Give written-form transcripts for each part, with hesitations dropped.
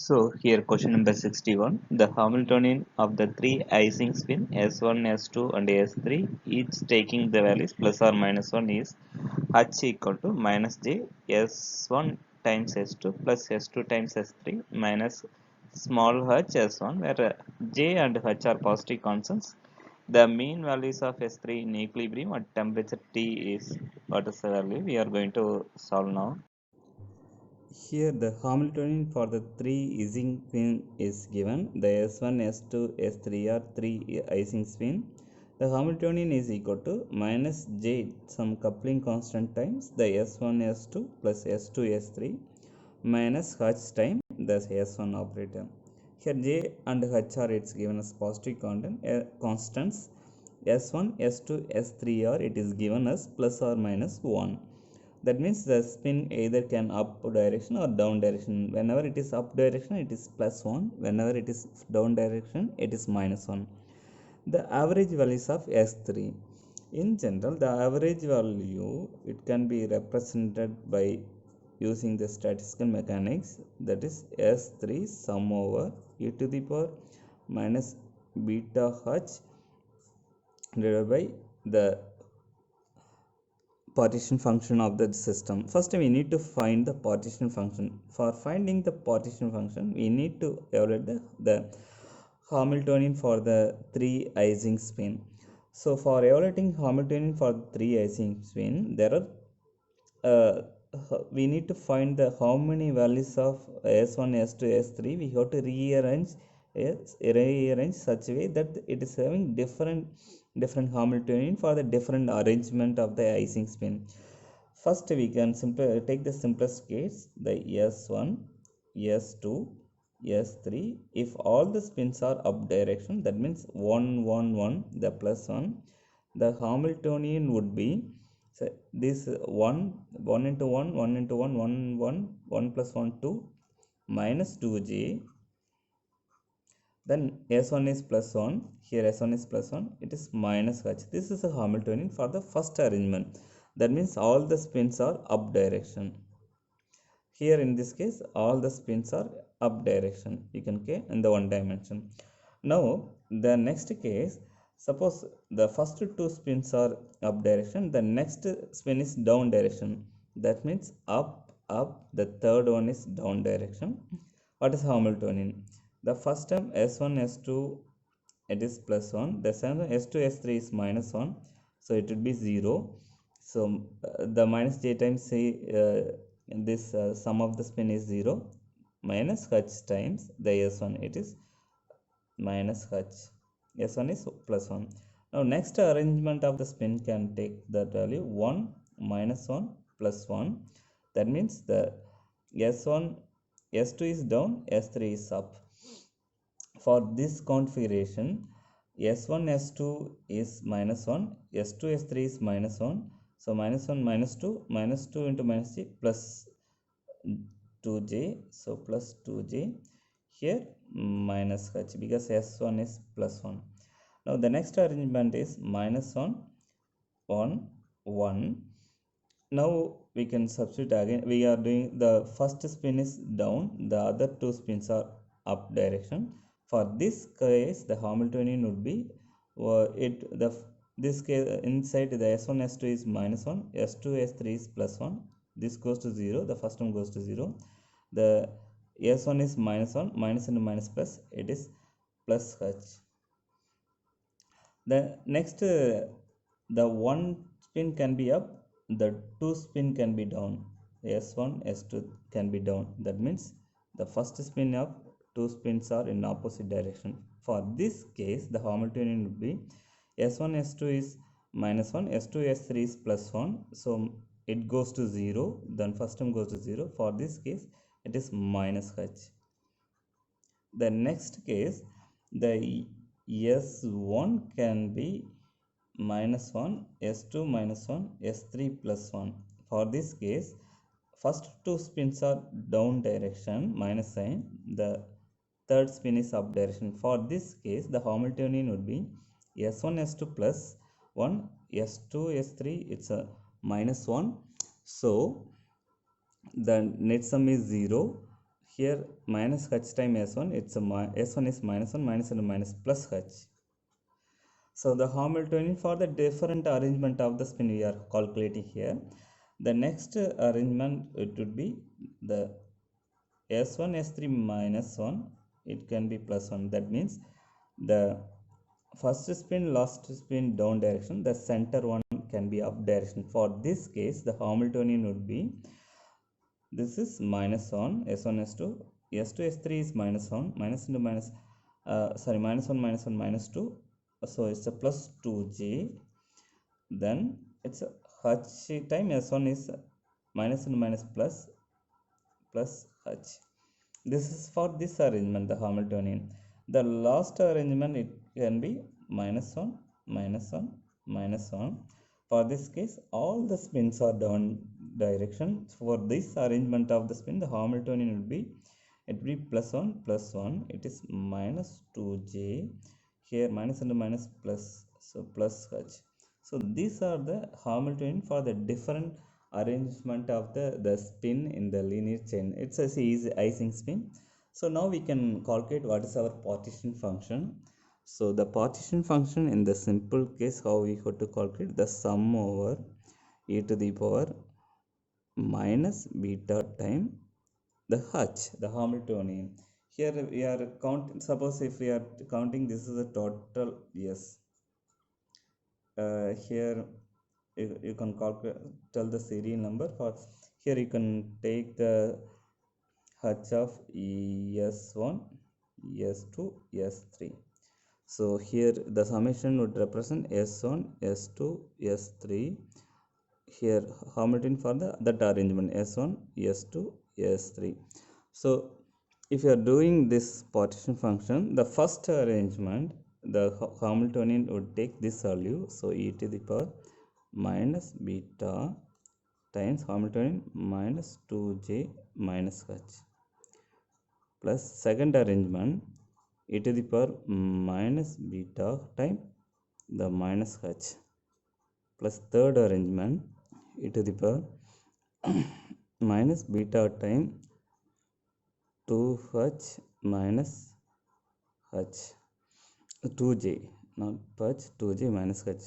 So here question number 61. The Hamiltonian of the three Ising spin S1, S2 and S3 each taking the values plus or minus 1 is H equal to minus J S1 times S2 plus S2 times S3 minus small h S1 where J and H are positive constants. The mean values of S3 in equilibrium at temperature T is what is the value we are going to solve now. Here the Hamiltonian for the three Ising spin is given. The S1, S2, S3 are three Ising spin. The Hamiltonian is equal to minus J some coupling constant times the S1, S2 plus S2, S3 minus H time the S1 operator. Here J and H are it's given as positive constants. S1, S2, S3 are it is given as plus or minus 1. That means the spin either can up direction or down direction. Whenever it is up direction it is plus 1, whenever it is down direction it is minus 1. The average values of S3, in general the average value it can be represented by using the statistical mechanics, that is S3 sum over e to the power minus beta h divided by the partition function of the system. First we need to find the partition function. For finding the partition function we need to evaluate the Hamiltonian for the three Ising spin. So for evaluating Hamiltonian for three Ising spin, there are uh, we need to find the how many values of S1, S2, S3 we have to rearrange such a way that it is having different Hamiltonian for the different arrangement of the Ising spin. First we can simply take the simplest case, the S1, S2, S3. If all the spins are up direction, that means 1 1 1 the plus 1, the Hamiltonian would be, so this 1 1 into 1 1 into 1 1 1 1 plus 1 2 minus 2j, then S1 is plus 1, here S1 is plus 1, it is minus h. This is a Hamiltonian for the first arrangement. That means all the spins are up direction. Here in this case all the spins are up direction, you can okay in the one dimension. Now the next case, suppose the first two spins are up direction, the next spin is down direction. That means up up, the third one is down direction. What is Hamiltonian? The first term S1 S2 it is plus 1, the second S2 S3 is minus 1, so it would be 0. So the minus j times c, this sum of the spin is 0 minus h times the S1, it is minus h. S1 is plus 1. Now next arrangement of the spin can take that value 1 minus 1 plus 1. That means the S1 S2 is down, S3 is up. For this configuration S1 S2 is minus 1, S2 S3 is minus 1, so minus 1 minus 2 minus 2 into minus j plus 2j, so plus 2j, here minus h because S1 is plus 1. Now the next arrangement is minus 1 1 1. Now we can substitute again, we are doing the first spin is down, the other two spins are up direction. For this case the Hamiltonian would be it the this case inside the S1 S2 is minus 1, S2 S3 is plus 1, this goes to 0, the first one goes to 0, the S1 is minus 1, minus into minus plus, it is plus h. The next the one spin can be up, the two spin can be down, S1 S2 can be down. That means the first spin up, two spins are in opposite direction. For this case the Hamiltonian would be S1 S2 is minus 1, S2 S3 is plus 1, so it goes to 0, then first term goes to 0. For this case it is minus h. The next case the S1 can be minus 1, S2 minus 1, S3 plus 1. For this case first two spins are down direction minus sign, the third spin is up direction. For this case the Hamiltonian would be S1 S2 plus 1, S2 S3 it's a minus 1, so the net sum is 0. here minus h time s1, it's a s1 is minus 1 minus and minus plus h. So the Hamiltonian for the different arrangement of the spin we are calculating here. The next arrangement, it would be the s1 s3 minus 1, it can be plus 1. That means the first spin, last spin down direction, the center one can be up direction. For this case, the Hamiltonian would be, this is minus 1 s1 s2, s2 s3 is minus 1 minus into minus, minus 1 minus 1 minus 2, so it's a plus 2j. Then it's a h time s1 is minus and minus plus h. This is for this arrangement, the Hamiltonian. The last arrangement, it can be minus 1 minus 1 minus 1. For this case, all the spins are down direction. For this arrangement of the spin, the Hamiltonian will be, it will be plus 1 plus 1, it is minus 2j. Here minus and minus plus, so plus h. So these are the Hamiltonian for the different arrangement of the spin in the linear chain. It's a easy Ising spin. So now we can calculate what is our partition function. So the partition function in the simple case, how we have to calculate the sum over e to the power minus beta time the h, the Hamiltonian. Here we are counting, suppose if we are counting, this is a total, yes, here you can calculate, tell the serial number. For here you can take the h of s1 s2 s3. So here the summation would represent s1 s2 s3. Here Hamiltonian for the that arrangement s1 s2 s3. So if you are doing this partition function, the first arrangement, the Hamiltonian would take this value, so e to the power minus beta times Hamiltonian minus 2j minus h, plus second arrangement e to the power minus beta time the minus h, plus third arrangement e to the power minus beta time 2h minus h, 2j, not h, 2j minus h.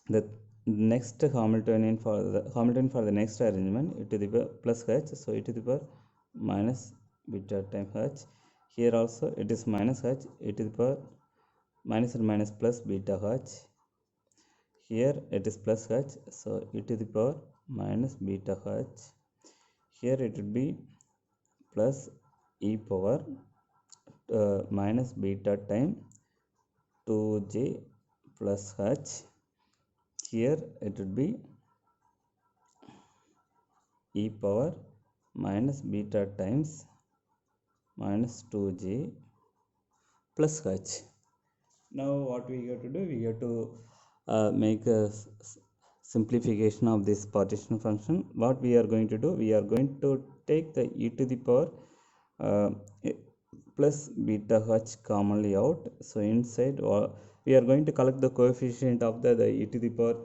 The next Hamiltonian for the next arrangement, e to the power plus h, so e to the power minus beta time h. Here also it is minus h, e to the power minus and minus plus beta h. Here it is plus h, so e to the power minus beta h. Here it would be plus e power minus beta time 2j plus h. Here it would be e power minus beta times minus 2j plus h. Now what we have to do, we have to make a simplification of this partition function. What we are going to do, we are going to take the e to the power plus beta h commonly out. So inside, we are going to collect the coefficient of the e to the power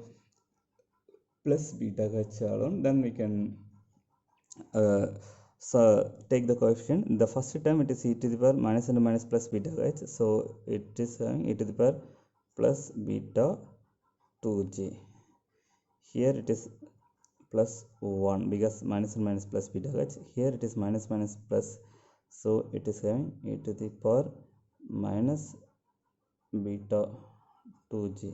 plus beta h alone. Then we can so take the coefficient. The first term, it is e to the power minus and minus plus beta h, so it is e to the power plus beta 2j. Here it is plus 1 because minus and minus plus beta h. Here it is minus minus plus, so it is having e to the power minus beta 2j.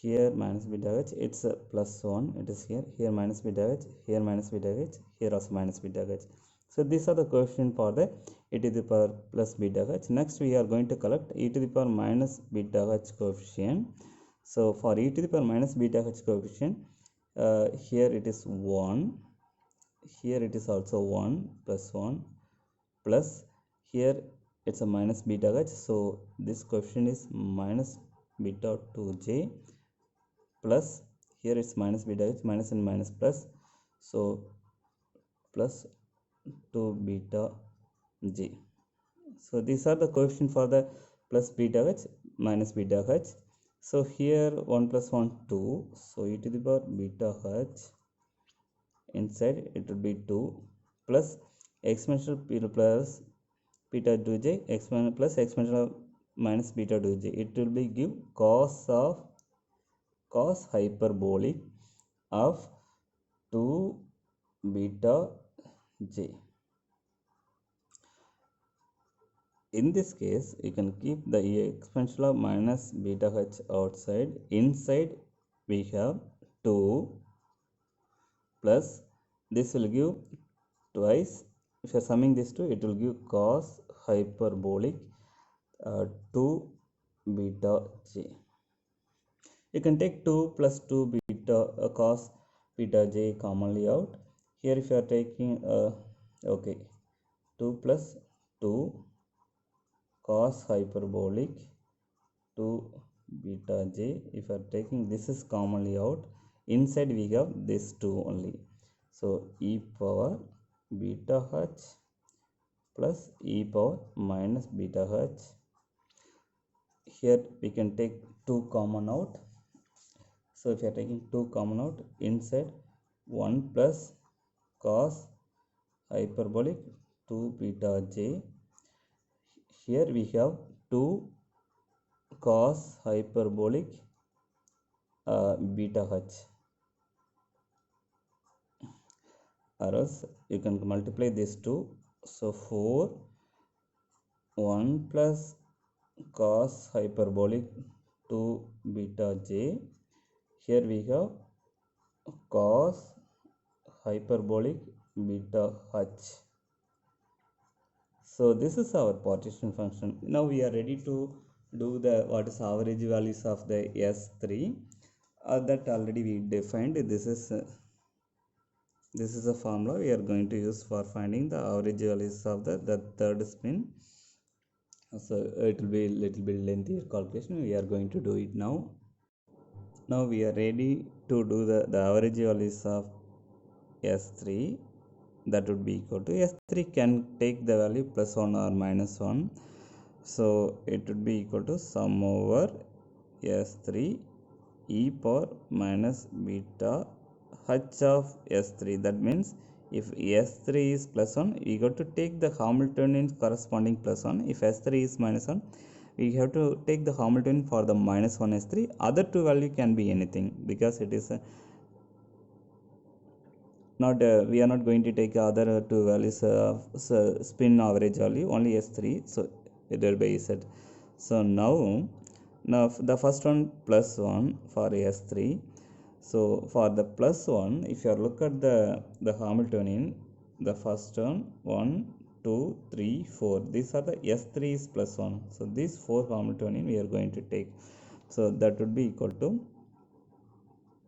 Here minus beta h, it's a plus 1, it is here minus beta h, here minus beta h, here also minus beta h. So these are the coefficient for the e to the power plus beta h. Next we are going to collect e to the power minus beta h coefficient. So for e to the power minus beta h coefficient, here it is 1, here it is also 1 plus 1, plus here it's a minus beta h, so this coefficient is minus beta 2j, plus here it's minus beta h, minus and minus plus, so plus 2 beta j. So these are the coefficient for the plus beta h minus beta h. So here 1 plus 1 2, so e to the power beta h, inside it would be 2, plus exponential p plus beta 2j exponential plus exponential minus beta 2j, it will be give cos hyperbolic of 2 beta j. In this case, you can keep the exponential of minus beta h outside. Inside we have 2 plus this will give twice. If you are summing these two, it will give cos hyperbolic 2 beta j. You can take 2 plus 2 beta cos beta j commonly out. Here if you are taking okay, 2 plus 2 cos hyperbolic 2 beta j, if you are taking this is commonly out, inside we have this 2 only. So e power beta h plus e power minus beta h. Here we can take 2 common out. So if you are taking 2 common out, inside 1 plus cos hyperbolic 2 beta j. Here we have 2 cos hyperbolic beta h, or else you can multiply these two. So 4 1 plus cos hyperbolic 2 beta j. Here we have cos hyperbolic beta h. So this is our partition function. Now we are ready to do the what is average values of the S3 that already we defined. This is a formula we are going to use for finding the average values of the third spin. So it will be little bit lengthier calculation. We are going to do it now. Now we are ready to do the average values of S3. That would be equal to S3 can take the value plus 1 or minus 1. So it would be equal to sum over S3 e power minus beta h of S3. That means if S3 is plus 1, we got to take the Hamiltonian corresponding plus 1. If S3 is minus 1, we have to take the Hamiltonian for the minus 1 S3. Other two value can be anything, because it is not we are not going to take other two values spin average value, only S3. So it will be Z. So now the first one plus 1 for S3. So for the plus 1, if you look at the Hamiltonian, the first one 1 2 3 4, these are the S3 is plus 1. So these 4 Hamiltonian we are going to take. So that would be equal to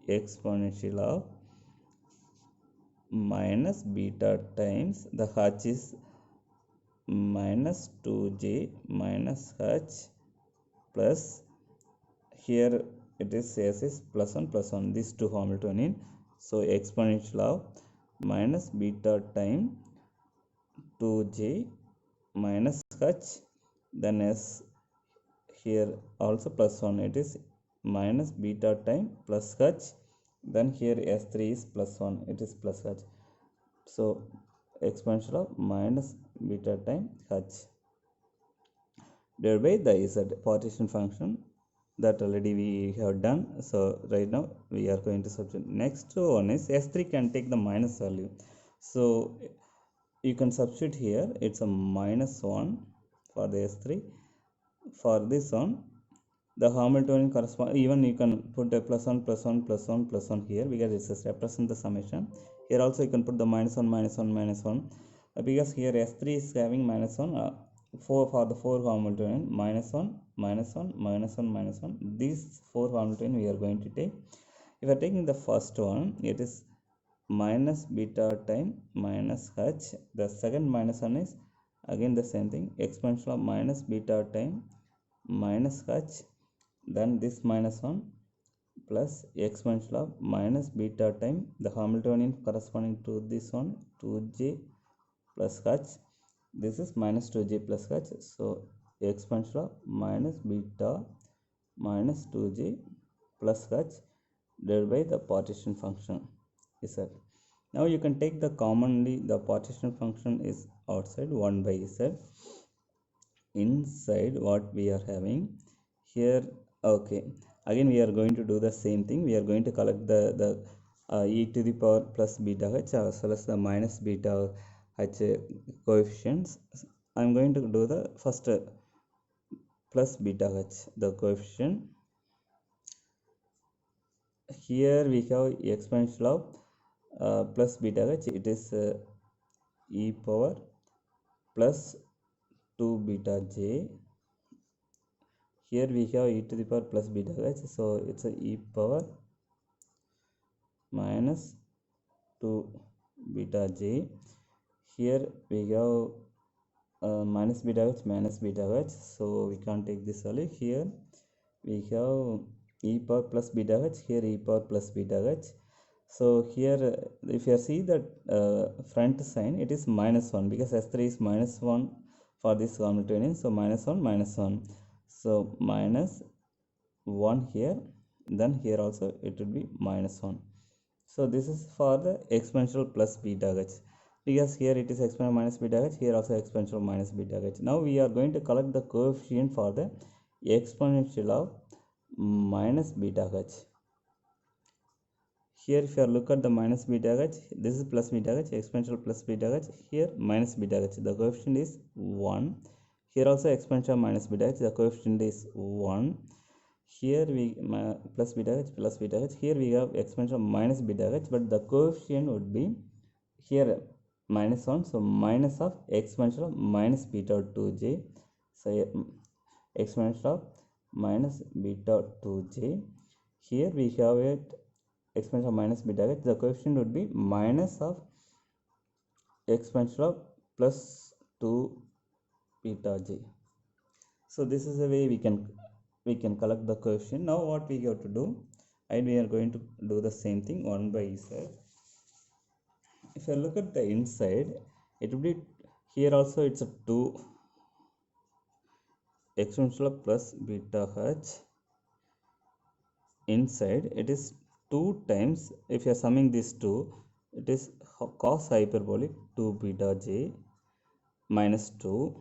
exponential of minus beta times the h is minus 2j minus h plus, here it is s is plus 1 plus 1, these two Hamiltonian. So exponential of minus beta time 2j minus h, then s here also plus 1, it is minus beta time plus h, then here S3 is plus 1, it is plus h. So exponential of minus beta time h divided by the z partition function that already we have done. So right now we are going to substitute. Next one is S3 can take the minus value. So you can substitute here, it's a minus 1 for the S3. For this one, the Hamiltonian correspond, even you can put a plus 1 plus 1 plus 1 plus 1 here, because it is represent the summation. Here also you can put the minus 1 minus 1 minus 1, because here S3 is having minus 1, 4 for the 4 Hamiltonian, minus 1 minus 1 minus 1 minus 1, these 4 Hamiltonian we are going to take. If you are taking the first one, it is minus beta time minus h. The second minus 1 is again the same thing, exponential of minus beta time minus h, then this minus 1 plus exponential of minus beta time the Hamiltonian corresponding to this one 2j plus h, this is minus 2j plus h. So exponential of minus beta minus 2j plus h divided by the partition function is that. Now you can take the commonly the partition function is outside 1 by z. Inside what we are having here, okay, again we are going to do the same thing. We are going to collect the e to the power plus beta h as well as the minus beta h coefficients. I'm going to do the first plus beta h, the coefficient. Here we have exponential of plus beta h, it is e power plus 2 beta j. Here we have e to the power plus beta h, so it's a e power minus 2 beta j. Here we have minus beta h, so we can't take this value. Here we have e power plus beta h, here e power plus beta h. So here if you see that front sign, it is minus 1 because s3 is minus 1 for this Hamiltonian, so minus 1 minus 1, so minus 1 here, then here also it will be minus 1. So this is for the exponential plus beta h, because here it is exponential minus beta h, here also exponential minus beta h. Now we are going to collect the coefficient for the exponential of minus beta h. Here if you look at the minus beta h, this is plus beta h, exponential plus beta h, here minus beta h, the coefficient is 1. Here also exponential minus beta h, the coefficient is 1. Here we plus beta h, here we have exponential minus beta h, but the coefficient would be here minus 1, so minus of exponential minus beta 2j, so exponential of minus beta 2j. Here we have it exponential minus beta h, the coefficient would be minus of exponential of plus 2 beta j. So this is the way we can collect the coefficient. Now what we have to do, and we are going to do the same thing 1 by z. If you look at the inside, it will be here also it's a 2 exponential of plus beta h. Inside it is 2 times, if you are summing these two, it is cos hyperbolic 2 beta j minus 2.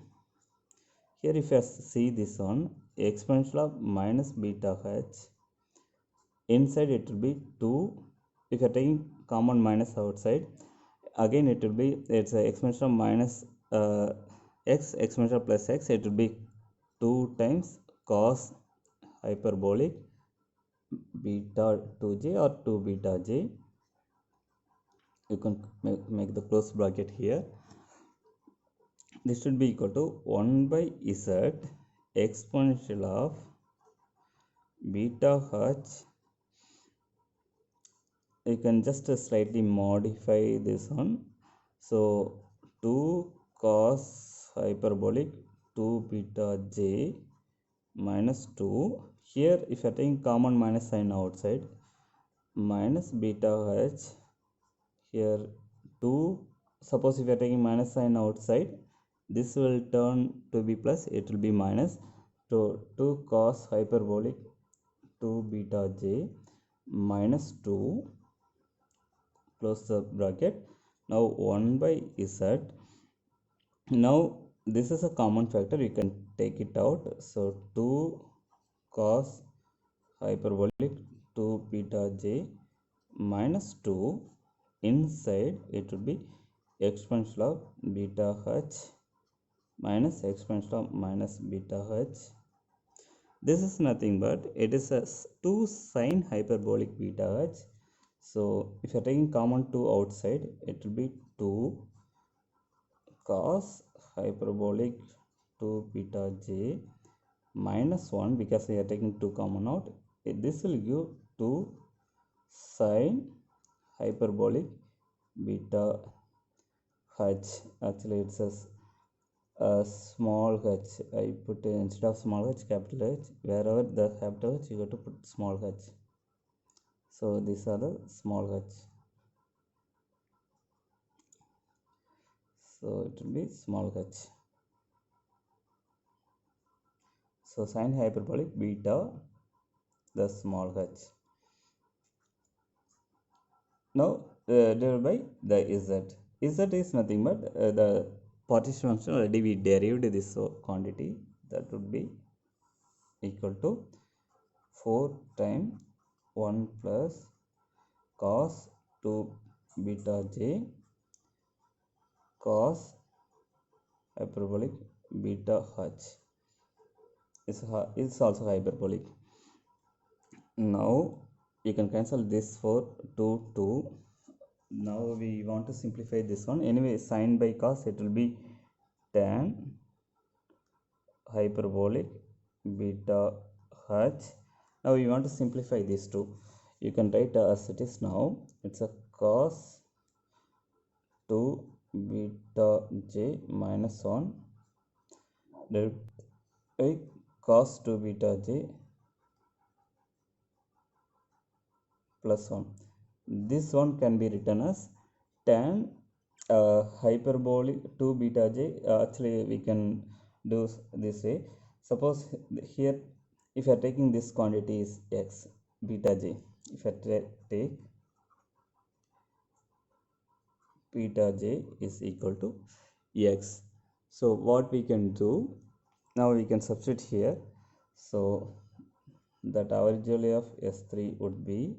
Here if you see this one, exponential of minus beta h, inside it will be 2. If you are taking common minus outside, again it will be, it's a exponential minus x exponential plus x, it will be 2 times cos hyperbolic beta 2j or 2 beta j. You can make the close bracket here. This should be equal to 1 by z exponential of beta h. You can just slightly modify this one, so 2 cos hyperbolic 2 beta j minus 2. Here if you are taking common minus sign outside, minus beta h, here 2, suppose if you are taking minus sign outside, this will turn to be plus, it will be minus, so 2 cos hyperbolic 2 beta j minus 2, close the bracket. Now 1 by z. Now this is a common factor, you can take it out, so 2 cos hyperbolic 2 beta j minus 2, inside it will be exponential of beta h minus exponential of minus beta h. This is nothing but it is a 2 sine hyperbolic beta h. So if you are taking common 2 outside, it will be 2 cos hyperbolic 2 beta j minus 1, because we are taking 2 common out, this will give 2 sine hyperbolic beta h. Actually it's a small h, I put instead of small h capital H, wherever the capital H you have to put small h, so these are the small h, so it will be small h. So sine hyperbolic beta the small h. Now divided by the z. Z is nothing but the partition function already we derived this quantity, that would be equal to 4 times 1 plus cos 2 beta j cos hyperbolic beta h is also hyperbolic. Now you can cancel this for 2 2. Now we want to simplify this one. Anyway, sin by cos it will be tan hyperbolic beta h. Now we want to simplify these two. You can write as it is now. It's a cos 2 beta j minus 1 divided by cos 2 beta j plus 1. This one can be written as tan hyperbolic 2 beta j. Actually we can do this way. Suppose here if you are taking this quantity is x beta j, if I take beta j is equal to x, so what we can do now, we can substitute here. So that average value of s3 would be,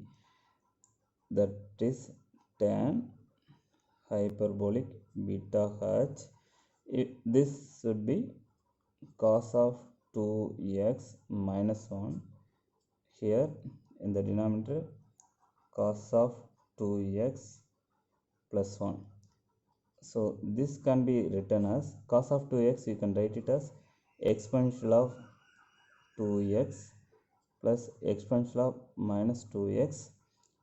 that is tan hyperbolic beta h. This should be cos of 2x minus 1, here in the denominator cos of 2x plus 1. So this can be written as cos of 2x, you can write it as exponential of 2x plus exponential of minus 2x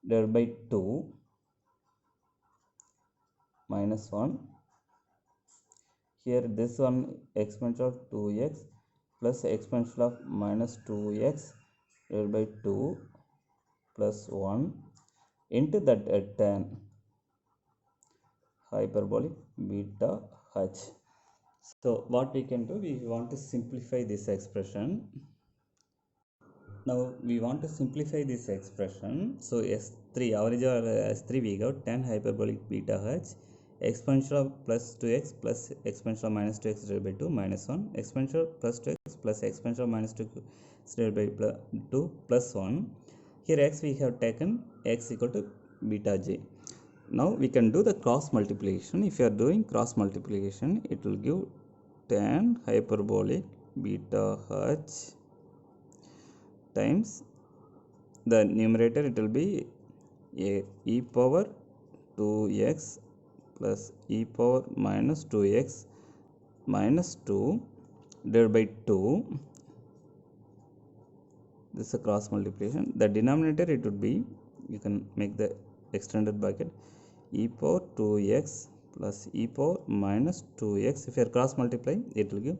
divided by 2 minus 1. Here this one exponential of 2x plus exponential of minus 2x divided by 2 plus 1 into that tan hyperbolic beta h. So what we can do, we want to simplify this expression. Now we want to simplify this expression. So s3 average or s3 we got tan hyperbolic beta h exponential of plus 2x plus exponential of minus 2x divided by 2 minus 1 exponential plus 2x plus exponential of minus 2 divided by 2 plus 1. Here x we have taken x equal to beta j. Now we can do the cross multiplication. If you are doing cross multiplication, it will give tan hyperbolic beta h times the numerator, it will be e power 2x plus e power minus 2x minus 2 divided by 2. This is a cross multiplication. The denominator it would be, you can make the extended bracket, e power 2x plus e power minus 2x. If you are cross multiplying, it will give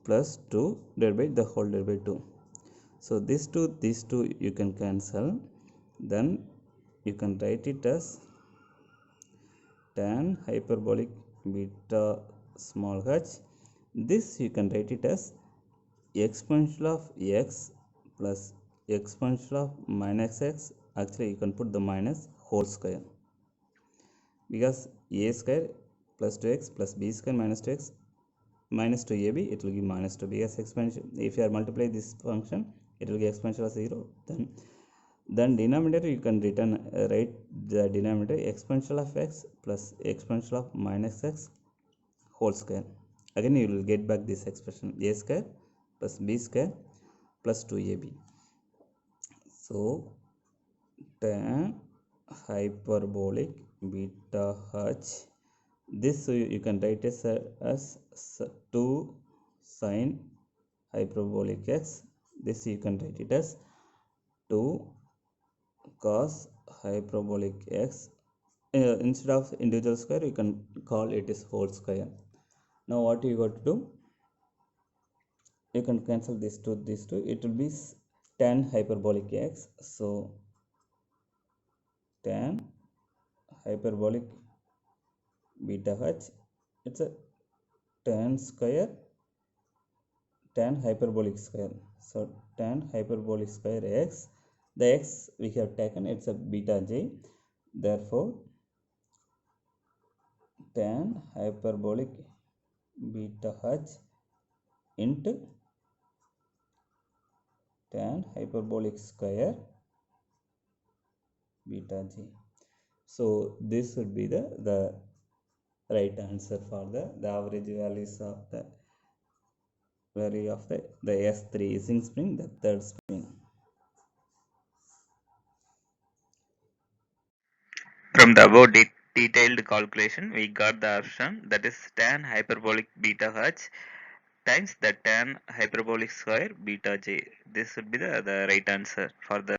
plus 2 divided by the whole divided by 2. So these two you can cancel. Then you can write it as tan hyperbolic beta small h. This you can write it as exponential of x plus exponential of minus x. Actually you can put the minus whole square, because a square plus 2x plus b square minus 2x minus 2ab, it will give minus 2, because exponential, if you are multiply this function, it will give exponential of 0. Then denominator you can return write the denominator exponential of x plus exponential of minus x whole square. Again you will get back this expression, a square plus b square plus 2ab. So tan hyperbolic beta h, this you can write as 2 sin hyperbolic x. This you can write it as 2 cos hyperbolic x. Instead of individual square, you can call it is whole square. Now what you got to do, you can cancel these two, it will be tan hyperbolic x. So tan hyperbolic beta h, it's a tan square tan hyperbolic square. So tan hyperbolic square x, the x we have taken, it's a beta j. Therefore, tan hyperbolic beta h into tan hyperbolic square beta g. So this would be the right answer for the average values of the value of the S3 Ising spring, the third spring. From the above detailed calculation, we got the option, that is tan hyperbolic beta h times the tan hyperbolic square beta j. This would be the right answer for the